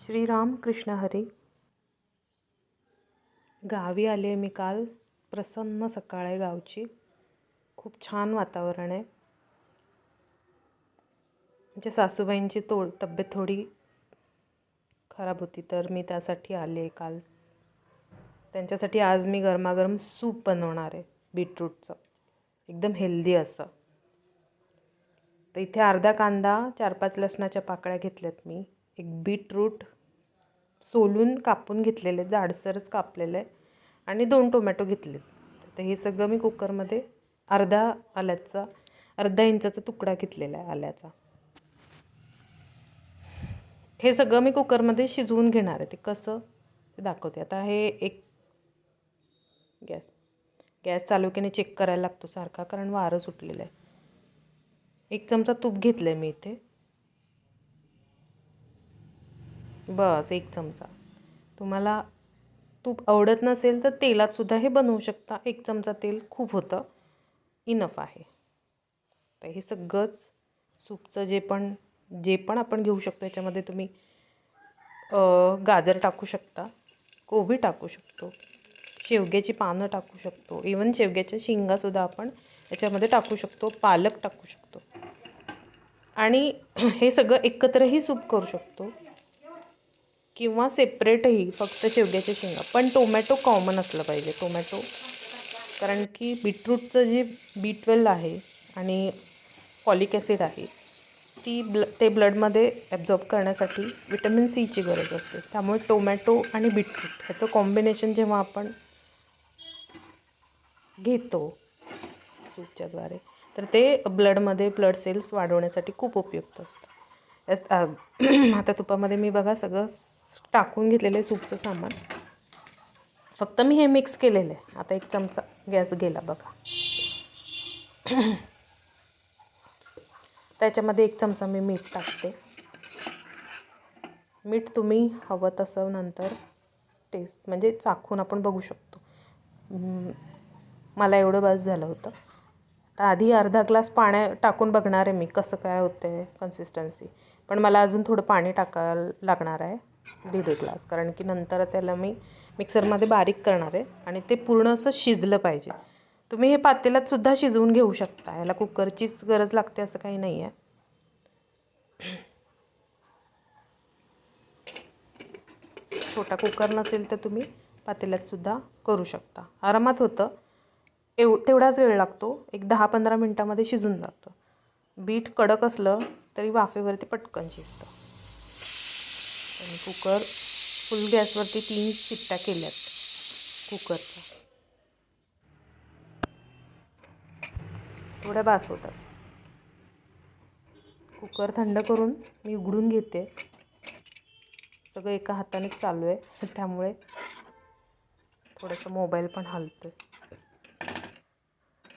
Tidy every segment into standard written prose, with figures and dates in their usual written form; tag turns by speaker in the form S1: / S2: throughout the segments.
S1: श्रीराम कृष्ण हरी. गावी आले मी काल. प्रसन्न सकाळ आहे गावची. खूप छान वातावरण आहे. म्हणजे सासूबाईंची तब्येत थोडी खराब होती, तर मी त्यासाठी आले काल. त्यांच्यासाठी आज मी गरमागरम सूप बनवणार आहे बीटरूटचं, एकदम हेल्दी असं. तर इथे अर्धा कांदा, 4-5 लसणाच्या पाकळ्या घेतल्यात मी. एक बीटरूट सोलून कापून घेतलेले, जाडसरच कापलेले, आणि 2 टोमॅटो घेतले. तर हे सगळं मी कुकरमध्ये अर्धा इंचाचा तुकडा घेतलेला आहे आल्याचा. हे सगळं मी कुकरमध्ये शिजवून घेणार आहे. ते कसं ते दाखवते. आता हे एक गॅस चालू केल्याने चेक करायला लागतो सारखा, कारण वारं सुटलेलं आहे. 1 चमचा तूप घेतलं आहे मी इथे. बस 1 चमचा. तुम्हाला तूप आवडत नसेल तर तेलात सुद्धा हे बनवू शकता. 1 चमचा तेल खूप होतं, इनफ आहे. तर हे सगळंच सूपचं जे पण आपण घेऊ शकतो. याच्यामध्ये तुम्ही गाजर टाकू शकता, कोबी टाकू शकतो, शेवग्याची पानं टाकू शकतो, इवन शेवग्याच्या शेंगासुद्धा आपण याच्यामध्ये टाकू शकतो, पालक टाकू शकतो. आणि हे सगळं एकत्रही सूप करू शकतो किंवा सेपरेटही, फक्त शेवग्याच्या शेंगा. पण टोमॅटो कॉमन असलं पाहिजे. टोमॅटो, कारण की बीटरूटचं जे B12 आहे आणि फॉलिक ॲसिड आहे, ते ब्लडमध्ये ॲब्झॉर्ब करण्यासाठी विटॅमिन Cची गरज असते. त्यामुळे टोमॅटो आणि बीटरूट ह्याचं कॉम्बिनेशन जेव्हा आपण घेतो सूपच्याद्वारे, तर ते ब्लड सेल्स वाढवण्यासाठी खूप उपयुक्त असतं. आता तुपामध्ये मी बघा सगळं टाकून घेतलेलं आहे सूपचं सामान. फक्त मी हे मिक्स केलेलं आहे. आता 1 चमचा गॅस गेला बघा. त्याच्यामध्ये 1 चमचा मी मीठ टाकते. मीठ तुम्ही हवं तसं नंतर टेस्ट, म्हणजे चाखून आपण बघू शकतो. मला एवढं बस झालं होतं. तर आधी अर्धा ग्लास टाकून बघणार आहे मी कसं काय होतं आहे कन्सिस्टन्सी. पण मला अजून थोडं पाणी टाकायला लागणार आहे, 1.5 ग्लास, कारण की नंतर त्याला मी मिक्सरमध्ये बारीक करणार आहे आणि ते पूर्ण असं शिजलं पाहिजे. तुम्ही हे पातेल्यात सुद्धा शिजवून घेऊ शकता. याला कुकरचीच गरज लागते असं काही नाही आहे. छोटा कुकर नसेल तर तुम्ही पातेल्यात सुद्धा करू शकता. आरामात होतं. तेवढाच वेळ लागतो. एक 10-15 मिनटामध्ये शिजून जातं. बीट कडक असलं तरी वाफेवरती पटकन शिजतं. आणि कुकर फुल गॅसवरती 3 शिट्ट्या केल्यात कुकरच्या. थोड्या बास होतात. कुकर थंड करून मी उघडून घेते. सगळं एका हातानेच चालू आहे, त्यामुळे थोडंसं मोबाईल पण हलतं.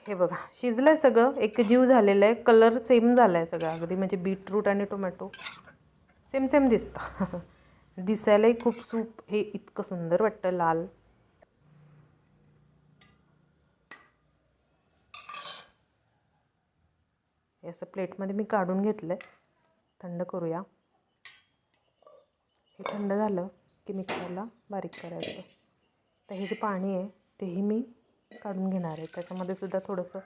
S1: हे बघा, शिजलं आहे सगळं, एकजीव झालेलं आहे. कलर सेम झाला आहे सगळा अगदी, म्हणजे बीटरूट आणि टोमॅटो सेम दिसतं. दिसायलाही खूप सूप हे इतकं सुंदर वाटतं, लाल. हे असं प्लेटमध्ये मी काढून घेतलं आहे. थंड करूया. हे थंड झालं की मिक्सरला बारीक करायचं. तर हे जे पाणी आहे तेही मी काढून घेणार आहे. त्याच्यामध्ये सुद्धा थोडंसं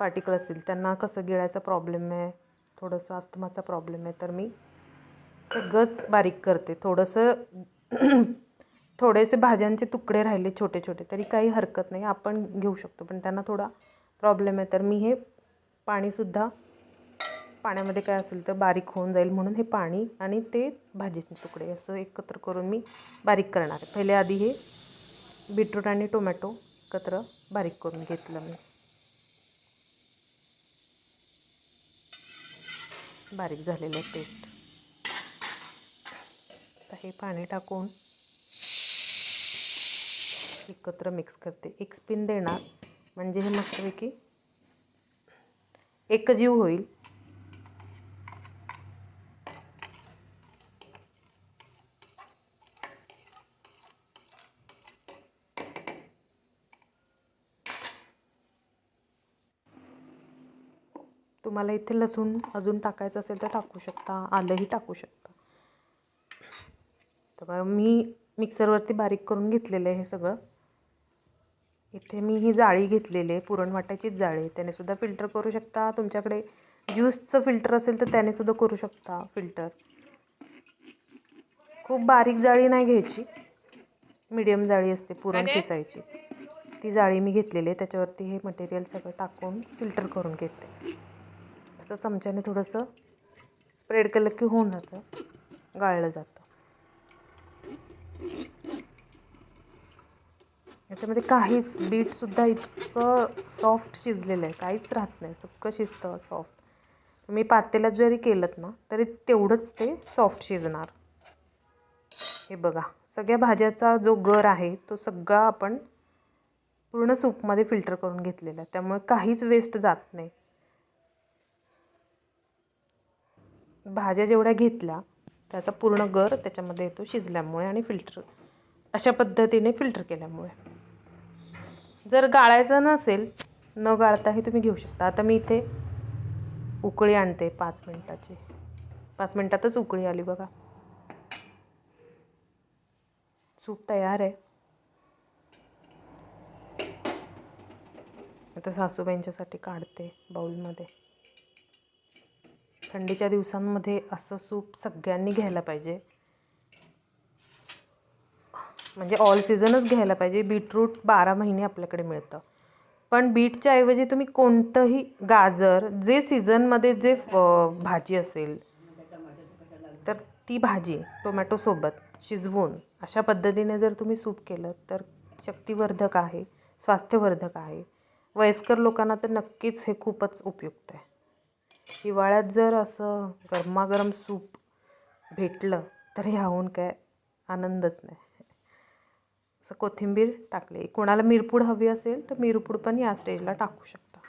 S1: पार्टिकल असतील. त्यांना कसं गिळायचा प्रॉब्लेम आहे, थोडंसं अस्थमाचा प्रॉब्लेम आहे, तर मी सगळंच बारीक करते. थोडेसे भाज्यांचे तुकडे राहिले छोटे छोटे तरी काही हरकत नाही, आपण घेऊ शकतो. पण त्यांना थोडा प्रॉब्लेम आहे, तर मी हे पाण्यामध्ये काय असेल तर बारीक होऊन जाईल म्हणून हे पाणी आणि ते भाजीचे तुकडे असं एकत्र करून मी बारीक करणार आहे. पहिले आधी हे बीटरूट आणि टोमॅटो एकत्र बारीक करून घेतलं मी. बारीक झालेलं आहे पेस्ट. तर हे पाणी टाकून एकत्र मिक्स करते. एक स्पिन देणार म्हणजे हे मस्तपैकी एकजीव होईल. तुम्हाला इथे लसूण अजून टाकायचं असेल तर टाकू शकता, आलंही टाकू शकता. बघा मी मिक्सरवरती बारीक करून घेतलेलं आहे हे सगळं. इथे मी ही जाळी घेतलेली आहे, पुरण वाटायचीच जाळी. त्याने सुद्धा फिल्टर करू शकता. तुमच्याकडे ज्यूसचं फिल्टर असेल तर त्याने सुद्धा करू शकता फिल्टर. खूप बारीक जाळी नाही घ्यायची, मीडियम जाळी असते पुरण खिसायची, ती जाळी मी घेतलेली आहे. त्याच्यावरती हे मटेरियल सगळं टाकून फिल्टर करून घेते. असं चमच्याने थोडंसं स्प्रेड केलं की होऊन जातं, गाळलं जातं. याच्यामध्ये काहीच बीटसुद्धा इतकं सॉफ्ट शिजलेलं आहे, काहीच राहत नाही, सगळं शिजतं सॉफ्ट. तुम्ही पातेल्यात जरी केलं ना तरी तेवढंच ते सॉफ्ट शिजणार. हे बघा, सगळ्या भाज्याचा जो गर आहे तो सगळा आपण पूर्ण सूपमध्ये फिल्टर करून घेतलेला आहे, त्यामुळे काहीच वेस्ट जात नाही. भाज्या जेवढ्या घेतल्या त्याचा पूर्ण गर त्याच्यामध्ये येतो शिजल्यामुळे आणि फिल्टर अशा पद्धतीने फिल्टर केल्यामुळे. जर गाळायचं नसेल, न गाळताही तुम्ही घेऊ शकता. आता मी इथे उकळी आणते 5 मिनिटाची. 5 मिनिटातच उकळी आली बघा. सूप तयार आहे. आता सासूबाईंच्यासाठी काढते बाउलमध्ये. थंडीच्या दिवसांमध्ये असं सूप सगळ्यांनी घ्यायला पाहिजे, म्हणजे ऑल सीझनच घ्यायला पाहिजे. बीटरूट 12 महिने आपल्याकडे मिळतं, पण बीटच्या ऐवजी तुम्ही कोणतंही गाजर, जे सीझनमध्ये जे भाजी असेल तर ती भाजी टोमॅटोसोबत शिजवून अशा पद्धतीने जर तुम्ही सूप केलं तर शक्तिवर्धक आहे, स्वास्थ्यवर्धक आहे. वयस्कर लोकांना तर नक्कीच हे खूपच उपयुक्त आहे. हिवाळ्यात जर असं गरमागरम सूप भेटलं तर ह्याहून काय आनंदच नाही. असं कोथिंबीर टाकली. कोणाला मिरपूड हवी असेल तर मिरपूड पण या स्टेजला टाकू शकता.